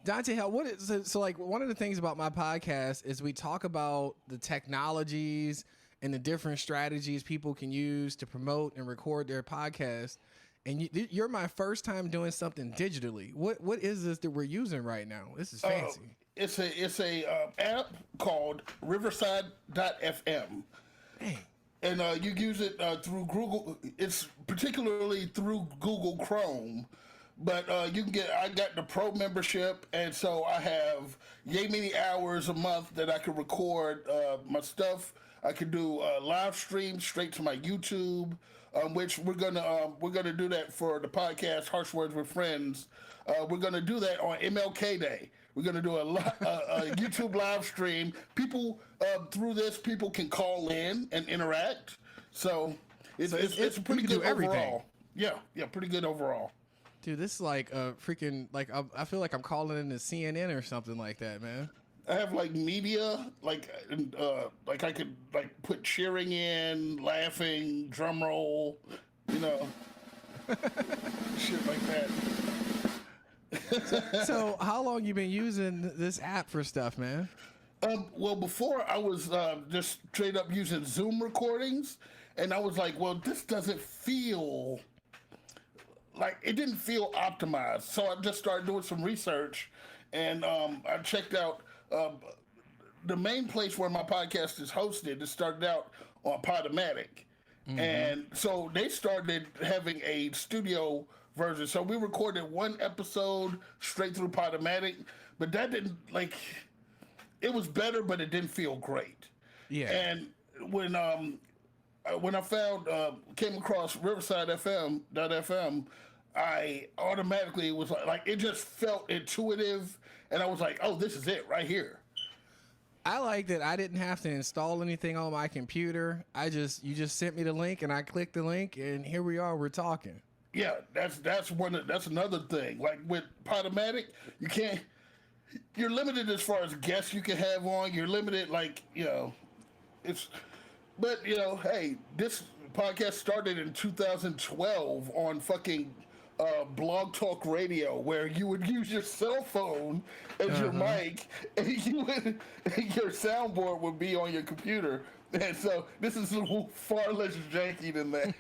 Dante Hale, so like one of the things about my podcast is we talk about the technologies and the different strategies people can use to promote and record their podcast. And you're my first time doing something digitally. What is this that we're using right now? This is fancy. It's a app called Riverside.fm. Dang. And you use it through Google. It's particularly through Google Chrome, but you can get. I got the Pro membership, and so I have yay many hours a month that I can record my stuff. I can do live streams straight to my YouTube, which we're gonna do that for the podcast Harsh Words with Friends. We're gonna do that on MLK Day. We're gonna do a YouTube live stream. People through this, people can call in and interact. So it's pretty good overall. Yeah, pretty good overall. Dude, this is like a freaking I feel like I'm calling in to CNN or something like that, man. I have like media, like I could like put cheering in, laughing, drum roll, shit like that. So how long you been using this app for stuff, man? Well, before I was just straight up using Zoom recordings, and I was like, well, this doesn't feel like it didn't feel optimized. So I just started doing some research, and I checked out the main place where my podcast is hosted. It started out on Podomatic, and so they started having a studio version. So we recorded one episode straight through Podomatic, but that didn't it was better, but it didn't feel great. Yeah. And when I found came across Riverside.fm, I automatically was like it just felt intuitive, and I was like, oh, this is it right here. I like that I didn't have to install anything on my computer. You just sent me the link, and I clicked the link, and here we are. We're talking. Yeah, that's another thing. Like with Podomatic, you're limited as far as guests you can have on. You're limited, hey, this podcast started in 2012 on fucking Blog Talk Radio, where you would use your cell phone as your mic, and your soundboard would be on your computer. And so this is far less janky than that.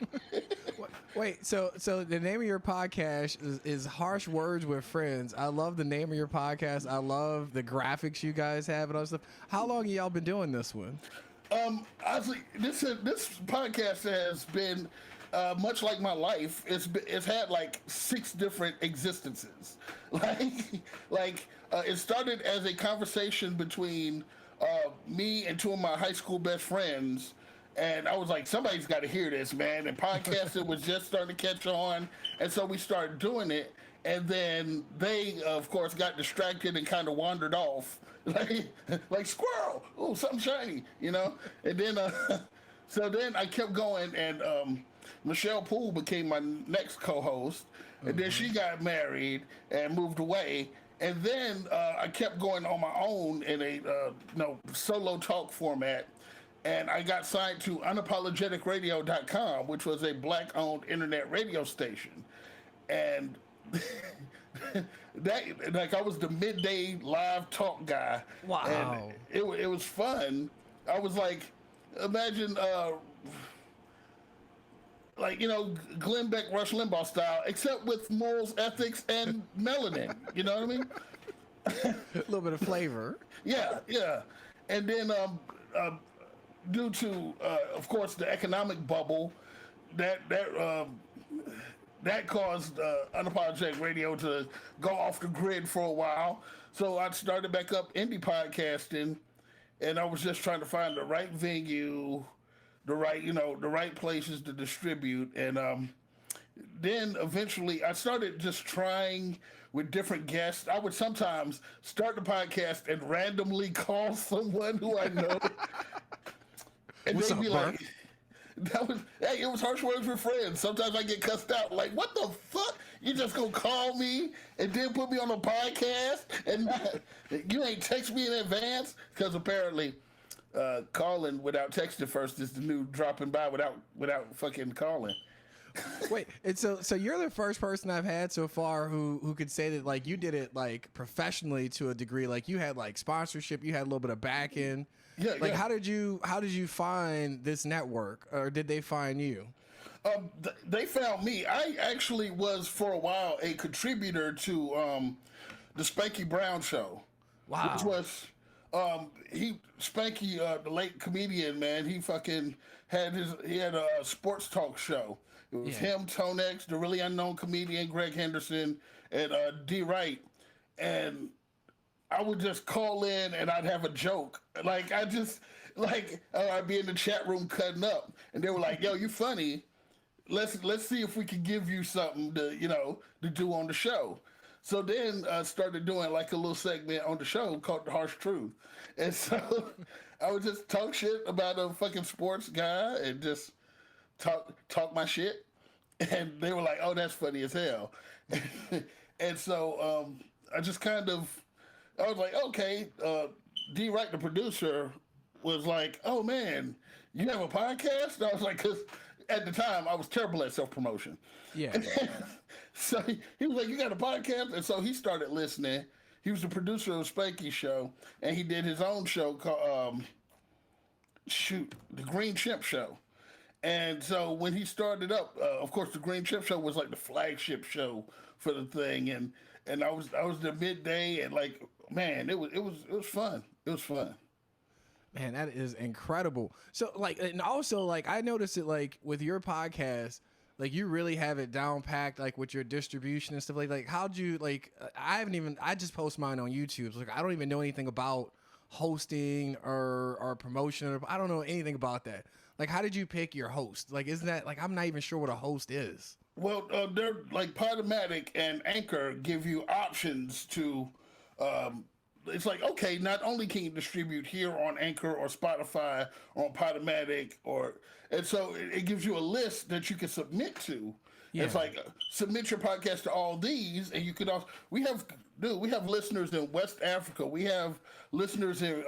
Wait, so the name of your podcast is Harsh Words with Friends. I love the name of your podcast. I love the graphics you guys have and all that stuff. How long have y'all been doing this one? Honestly, this podcast has been much like my life. It's had like 6 different existences. It started as a conversation between me and 2 of my high school best friends, and I was like, somebody's got to hear this, man. And podcasting was just starting to catch on, and so we started doing it. And then they, of course, got distracted and kind of wandered off, like squirrel, oh, something shiny, And then, so then I kept going, and Michelle Poole became my next co-host, and then she got married and moved away. And then I kept going on my own in a solo talk format, and I got signed to unapologeticradio.com, which was a black-owned internet radio station. And I was the midday live talk guy. Wow. And it was fun. I was like, imagine Glenn Beck, Rush Limbaugh style, except with morals, ethics, and melanin. You know what I mean? A little bit of flavor. Yeah. And then due to, of course, the economic bubble, that caused Unapologetic Radio to go off the grid for a while. So I started back up indie podcasting, and I was just trying to find the right venue, the right places to distribute. And then eventually I started just trying with different guests. I would sometimes start the podcast and randomly call someone who I know. And What's they'd up, be bro? like, it was Harsh Words with Friends. Sometimes I get cussed out. Like, what the fuck? You just gonna call me and then put me on a podcast? And you ain't text me in advance? Because apparently calling without texting first is the new dropping by without fucking calling. Wait, and so you're the first person I've had so far who could say that like you did it like professionally to a degree. Like you had like sponsorship, you had a little bit of backing. Yeah, Like yeah. how did you find this network, or did they find you? They found me. I actually was for a while a contributor to the Spanky Brown show, Wow. which was Spanky, the late comedian, man. He fucking he had a sports talk show. It was Yeah. him, Tonex, the really unknown comedian Greg Henderson, and D Wright, and I would just call in and I'd have a joke. Like I'd be in the chat room cutting up, and they were like, "Yo, you funny. Let's see if we can give you something to do on the show." So then I started doing like a little segment on the show called The Harsh Truth, and so I would just talk shit about a fucking sports guy and just talk my shit, and they were like, "Oh, that's funny as hell," and so I just kind of I was like, okay. D Wright, the producer, was like, "Oh man, you have a podcast?" And I was like, "Cause at the time I was terrible at self promotion." Yeah. So he was like, "You got a podcast?" And so he started listening. He was the producer of Spanky's show, and he did his own show called the Green Chimp Show. And so when he started up, of course, the Green Chip Show was like the flagship show for the thing, and I was the midday, and like, man, it was fun. It was fun. Man, that is incredible. So like, and also like, I noticed it like with your podcast, like you really have it down packed, like with your distribution and stuff like how'd you like, I just post mine on YouTube. So, like, I don't even know anything about hosting or promotion. I don't know anything about that. Like, how did you pick your host? Like, isn't that like, I'm not even sure what a host is. Well, they're like Podomatic and Anchor give you options to. It's like, okay, not only can you distribute here on Anchor or Spotify or on Podomatic, and so it gives you a list that you can submit to. Yeah. It's like submit your podcast to all these, and you could also we have listeners in West Africa, we have listeners in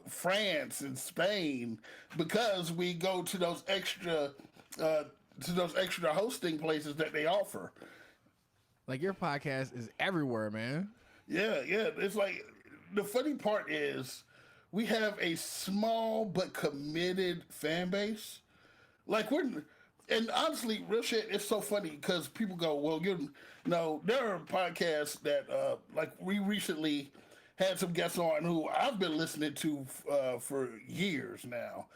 France and Spain, because we go to those extra hosting places that they offer. Like, your podcast is everywhere, man. Yeah. It's like, the funny part is we have a small but committed fan base. Like, and honestly, real shit, it's so funny because people go, well, there are podcasts that, like, we recently had some guests on who I've been listening to for years now.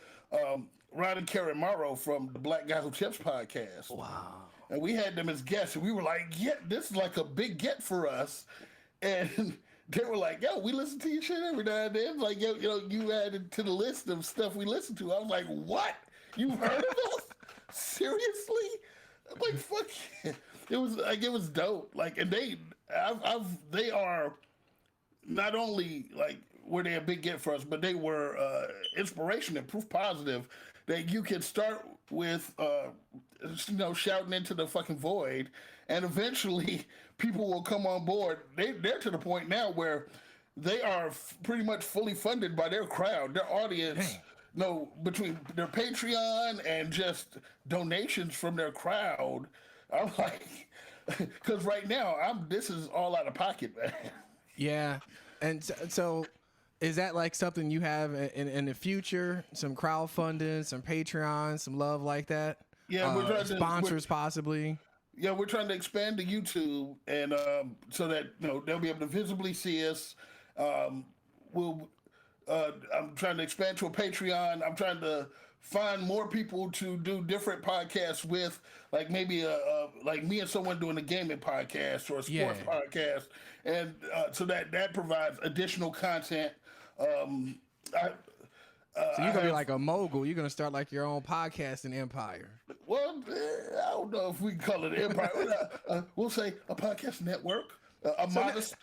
Rod and Karen Morrow from the Black Guy Who Tips podcast. Wow. And we had them as guests, and we were like, yeah, this is like a big get for us. And they were like, yo, we listen to your shit every now and then. Like, yo, you added to the list of stuff we listen to. I was like, what? You've heard of us? Seriously? I'm like, fuck yeah. It was dope. Like, and they are not only like, were they a big get for us, but they were inspiration and proof positive that you can start with, shouting into the fucking void, and eventually people will come on board. They're to the point now where they are pretty much fully funded by their crowd, their audience. Dang. Between their Patreon and just donations from their crowd. I'm like, because right now this is all out of pocket, man. Yeah, and so is that like something you have in the future? Some crowdfunding, some Patreon, some love like that? Yeah, we're trying sponsors possibly. Yeah, we're trying to expand to YouTube, and so that they'll be able to visibly see us. I'm trying to expand to a Patreon. I'm trying to find more people to do different podcasts with, like maybe like me and someone doing a gaming podcast or a sports podcast, and so that provides additional content. So you're gonna be like a mogul. You're gonna start like your own podcasting empire. Well, I don't know if we can call it an empire. We'll say a podcast network, a modest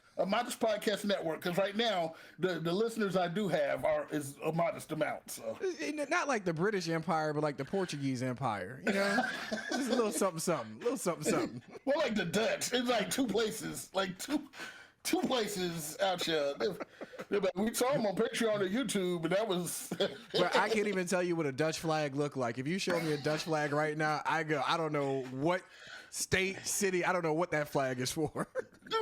podcast network. Because right now, the listeners I do have is a modest amount. So not like the British Empire, but like the Portuguese Empire. Just a little something, little something. Well, like the Dutch. It's like two places, like two. two places out here. We saw him on Patreon or YouTube, and that was. But I can't even tell you what a Dutch flag looked like. If you show me a Dutch flag right now, I don't know what state, city, I don't know what that flag is for.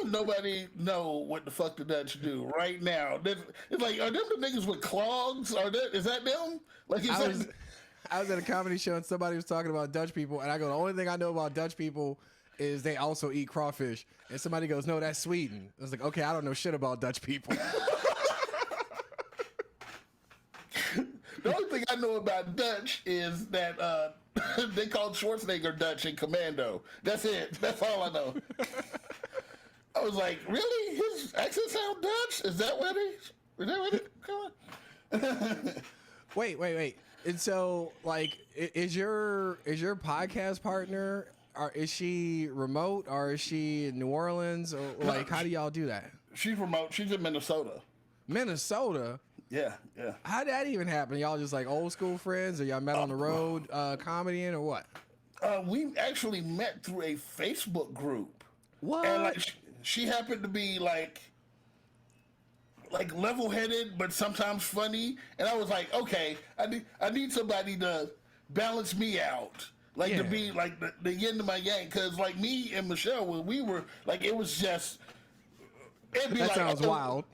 Nobody know what the fuck the Dutch do right now. It's like, are them the niggas with clogs? Is that them? Like, I was at a comedy show and somebody was talking about Dutch people, and I go, the only thing I know about Dutch people is they also eat crawfish. And somebody goes, no, that's Sweden. I was like, okay, I don't know shit about Dutch people. The only thing I know about Dutch is that they called Schwarzenegger Dutch in Commando. That's it. That's all I know. I was like, really? His accent sound Dutch? Is that what it? Come on. Wait. And so, like, is your podcast partner, is she remote or is she in New Orleans? Or like, how do y'all do that? She's remote. She's in Minnesota. Minnesota? Yeah. How did that even happen? Y'all just like old school friends, or y'all met on the road comedying, or what? We actually met through a Facebook group. What? And like, she happened to be like level-headed, but sometimes funny. And I was like, okay, I need somebody to balance me out. Like, to be like the yin to my yang. Because like me and Michelle, when we were like, it was just, it'd be that like, sounds wild.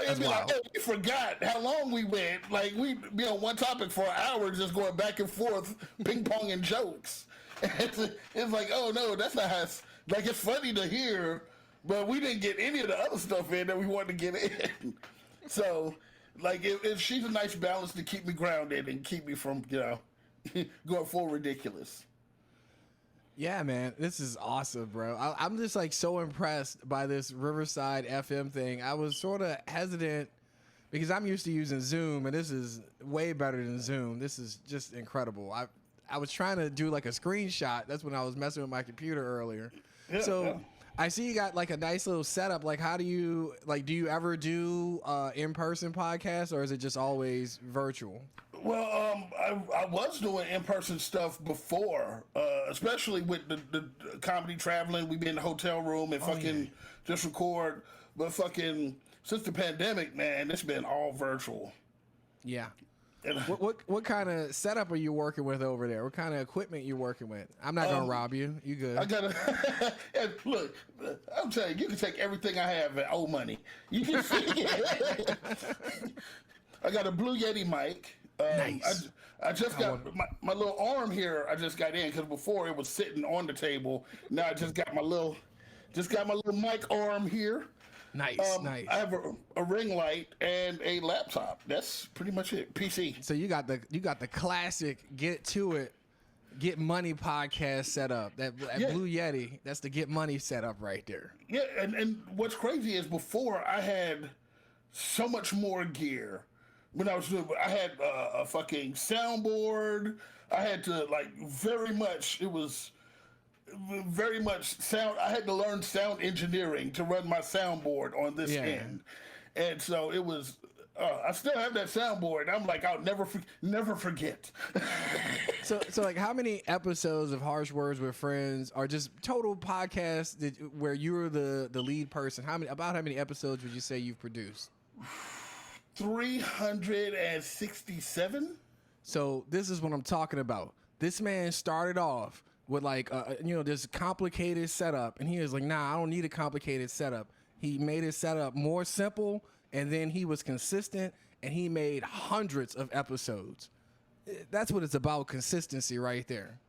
It'd be like, oh, we forgot how long we went. Like, we'd be on one topic for an hour just going back and forth, ping-ponging jokes. It's like, oh, no, that's not how it's... Like, it's funny to hear, but we didn't get any of the other stuff in that we wanted to get in. So, like, if she's a nice balance to keep me grounded and keep me from, going full ridiculous. Yeah, man, this is awesome, bro. I'm just like so impressed by this Riverside FM thing. I was sort of hesitant because I'm used to using Zoom, and this is way better than Zoom. This is just incredible. I was trying to do like a screenshot. That's when I was messing with my computer earlier. Yeah. I see you got like a nice little setup. Like, how do you ever do in-person podcasts, or is it just always virtual? Well, I was doing in-person stuff before, especially with the comedy traveling. We'd be in the hotel room and just record. But since the pandemic, man, it's been all virtual. Yeah. What kind of setup are you working with over there? What kind of equipment you working with? I'm not gonna rob you. You good? I gotta look. I'm telling you, you can take everything I have and owe money. You can see it. I got a Blue Yeti mic. Nice. I just got my little arm here. I just got in because before it was sitting on the table. Now I just got my little mic arm here. Nice. I have a ring light and a laptop. That's pretty much it. PC. So you got the classic Get To It, Get Money podcast setup. That Blue Yeti. That's the Get Money setup right there. Yeah, and what's crazy is before I had so much more gear. When I was doing, I had a fucking soundboard. I had to it was very much sound. I had to learn sound engineering to run my soundboard on this end, and so it was. I still have that soundboard. I'm like, I'll never forget. So like, how many episodes of Harsh Words with Friends, or just total podcasts where you were the lead person? How many episodes would you say you've produced? 367. So this is what I'm talking about. This man started off with this complicated setup, and he was like, nah, I don't need a complicated setup. He made his setup more simple, and then he was consistent, and he made hundreds of episodes. That's what it's about, consistency right there.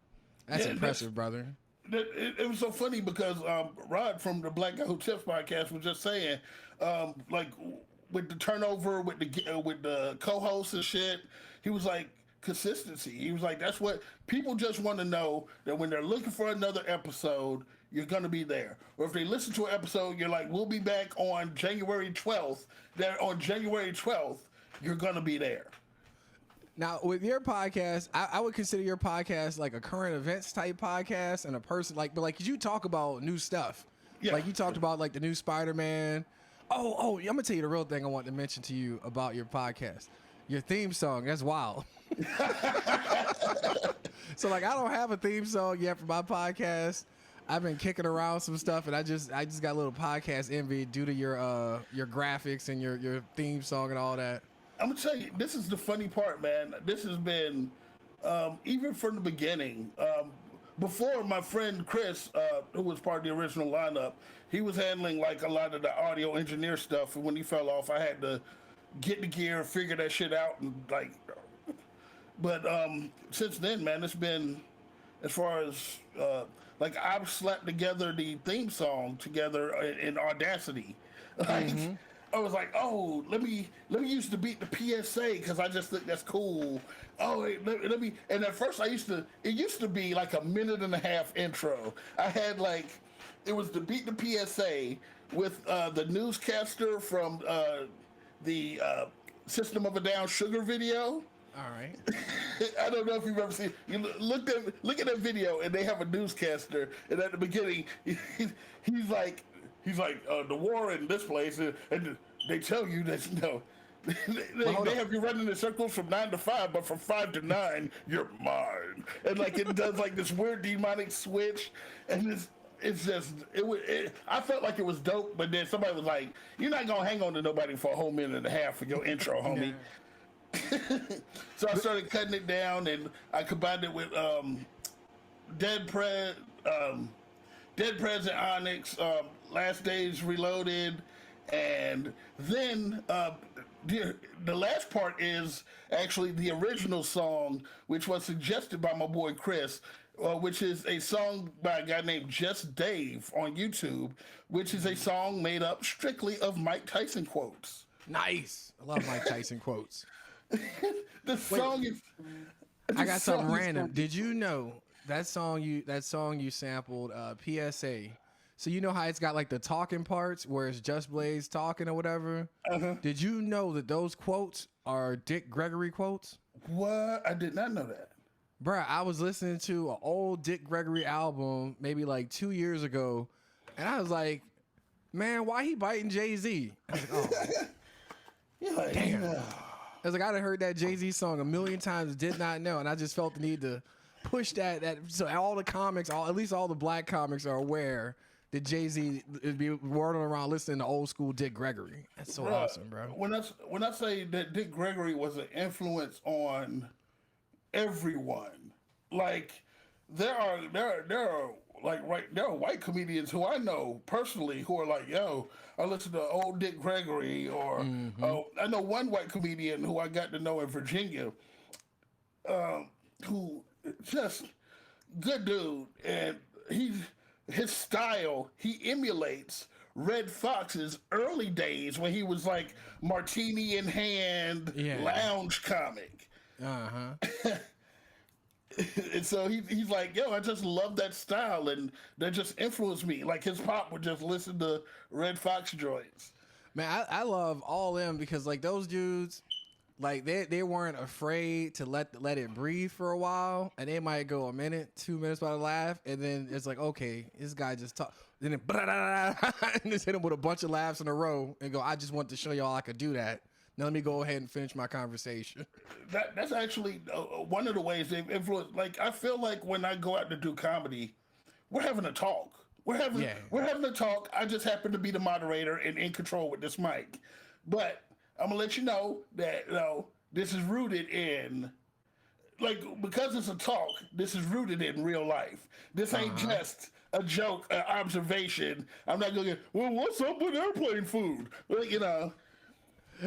That's impressive, brother. It was so funny because Rod from the Black Guy Who Tips podcast was just saying, with the turnover, with the co-hosts and shit, he was like, consistency. He was like, that's what people just want to know, that when they're looking for another episode, you're going to be there. Or if they listen to an episode, you're like, we'll be back on January 12th. On January 12th, you're going to be there. Now, with your podcast, I would consider your podcast like a current events type podcast, and a person but 'cause you talk about new stuff. Yeah. Like you talked about like the new Spider-Man. Oh, I'm gonna tell you the real thing I want to mention to you about your podcast. Your theme song, that's wild. So I don't have a theme song yet for my podcast. I've been kicking around some stuff, and I just got a little podcast envy due to your graphics and your theme song and all that. I'm gonna tell you, this is the funny part, man. This has been even from the beginning. Before my friend Chris, who was part of the original lineup, he was handling like a lot of the audio engineer stuff. And when he fell off, I had to get the gear, figure that shit out, and like. But since then, man, it's been as far as like I've slapped together the theme song together in Audacity. Like, I was like, oh, let me use the beat the PSA because I just think that's cool. Oh, wait, let me. And at first, it used to be like a minute and a half intro. I had like, it was the beat the PSA with the newscaster from the System of a Down Sugar video. All right. I don't know if you've ever seen. You look at that video, and they have a newscaster, and at the beginning, he's like the war in this place, and they tell you that they have you running in circles from 9 to 5, but from 5 to 9, you're mine, and like it does like this weird demonic switch, and I felt like it was dope, but then somebody was like, "You're not gonna hang on to nobody for a whole minute and a half for your intro, homie." So I started cutting it down, and I combined it with Dead President Onyx, Last Days Reloaded, and then the last part is actually the original song, which was suggested by my boy Chris, which is a song by a guy named Just Dave on YouTube, which is a song made up strictly of Mike Tyson quotes. Nice. I love Mike Tyson quotes. The song is. I got something random. Did you know that song you sampled, PSA? So you know how it's got like the talking parts where it's Just Blaze talking or whatever? Did you know that those quotes are Dick Gregory quotes? What? I did not know that. Bruh, I was listening to an old Dick Gregory album maybe like 2 years ago, and I was like, man, why he biting Jay-Z? I was like, oh. You're like, damn. I was like, I'd heard that Jay-Z song a million times, did not know, and I just felt the need to push that so all the comics, at least all the black comics are aware that Jay-Z would be whirling around listening to old school Dick Gregory. That's so awesome, bro. When I say that Dick Gregory was an influence on everyone, like there are white comedians who I know personally who are like, yo, I listen to old Dick Gregory, or I know one white comedian who I got to know in Virginia, who just good dude, and his style, he emulates Red Fox's early days when he was like martini in hand, lounge comic. And so he's like, yo, I just love that style, and that just influenced me. Like his pop would just listen to Red Fox joints. Man, I love all them because like those dudes, like they weren't afraid to let it breathe for a while, and they might go a minute, 2 minutes by the laugh, and then it's like, okay, this guy just talk, then it, and just hit him with a bunch of laughs in a row, and go, I just want to show y'all I could do that. Now let me go ahead and finish my conversation. That's actually one of the ways they've influenced. Like I feel like when I go out to do comedy, we're having a talk. We're having a talk. I just happen to be the moderator and in control with this mic. But I'm gonna let you know that this is rooted in, like, because it's a talk. This is rooted in real life. This ain't just a joke, an observation. I'm not gonna get, well, what's up with airplane food? Well, you know.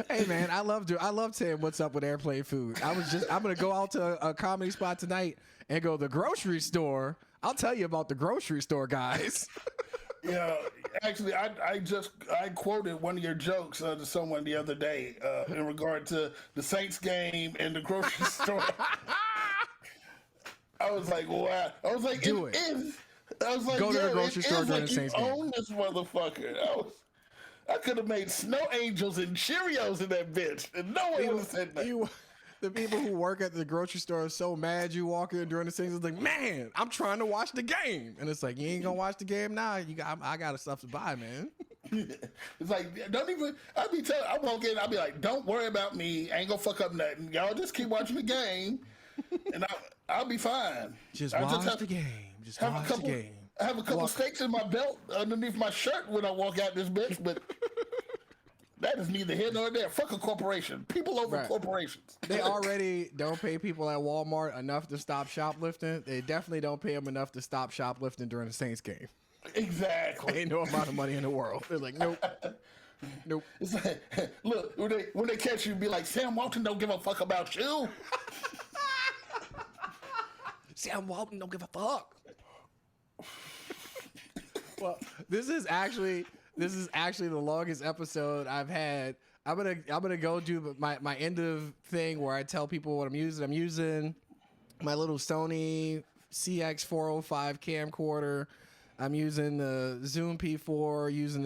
Hey man, I love saying what's up with airplane food. I'm gonna go out to a comedy spot tonight and go to the grocery store. I'll tell you about the grocery store, guys. Yeah, actually, I quoted one of your jokes to someone the other day in regard to the Saints game and the grocery store. I was like, wow. I was like, do it. I was like, go to the grocery store during the Saints game. Own this motherfucker. I could have made snow angels and Cheerios in that bitch, and no one would have said that. The people who work at the grocery store are so mad you walk in during the season. It's like, man, I'm trying to watch the game, and it's like, you ain't gonna watch the game now. I got stuff to buy, man. It's like, don't even. I walk in. I'll be like, don't worry about me. I ain't gonna fuck up nothing. Y'all just keep watching the game, and I'll be fine. Just watch the game. Just watch the game. I have a couple steaks in my belt underneath my shirt when I walk out this bitch, but that is neither here nor there. Fuck a corporation. People over corporations. They already don't pay people at Walmart enough to stop shoplifting. They definitely don't pay them enough to stop shoplifting during the Saints game. Exactly. Ain't no amount of money in the world. They're like, nope. Nope. It's like, look, when they catch you, be like, Sam Walton don't give a fuck about you. Sam Walton don't give a fuck. Well, this is actually the longest episode I've had. I'm gonna go do my end of thing where I tell people what I'm using. I'm using my little Sony CX405 camcorder. I'm using the Zoom P4, using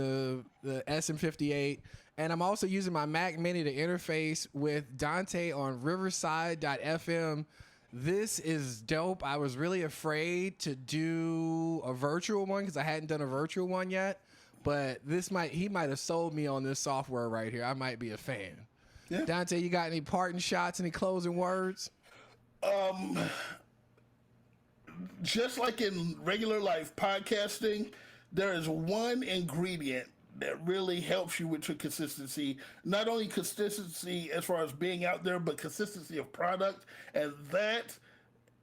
the SM58, and I'm also using my Mac Mini to interface with Dante on Riverside.fm. This is dope. I was really afraid to do a virtual one because I hadn't done a virtual one yet, but he might have sold me on this software right here. I might be a fan. Yeah. Dante, you got any parting shots, any closing words? Just like in regular life podcasting, there is one ingredient that really helps you with your consistency. Not only consistency as far as being out there, but consistency of product. And that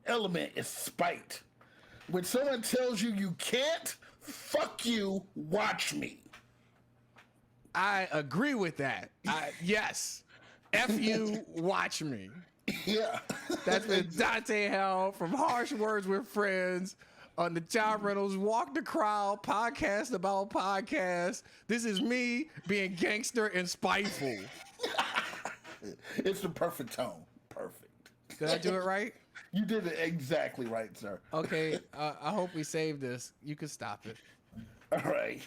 element is spite. When someone tells you you can't, fuck you, watch me. I agree with that. Yes. F you, watch me. Yeah. That's been Dante Hale from Harsh Words with Friends on the John Reynolds Walk the Crowd podcast about podcasts. This is me being gangster and spiteful. It's the perfect tone. Perfect. Did I do it right? You did it exactly right, sir. Okay. I hope we save this. You can stop it. All right.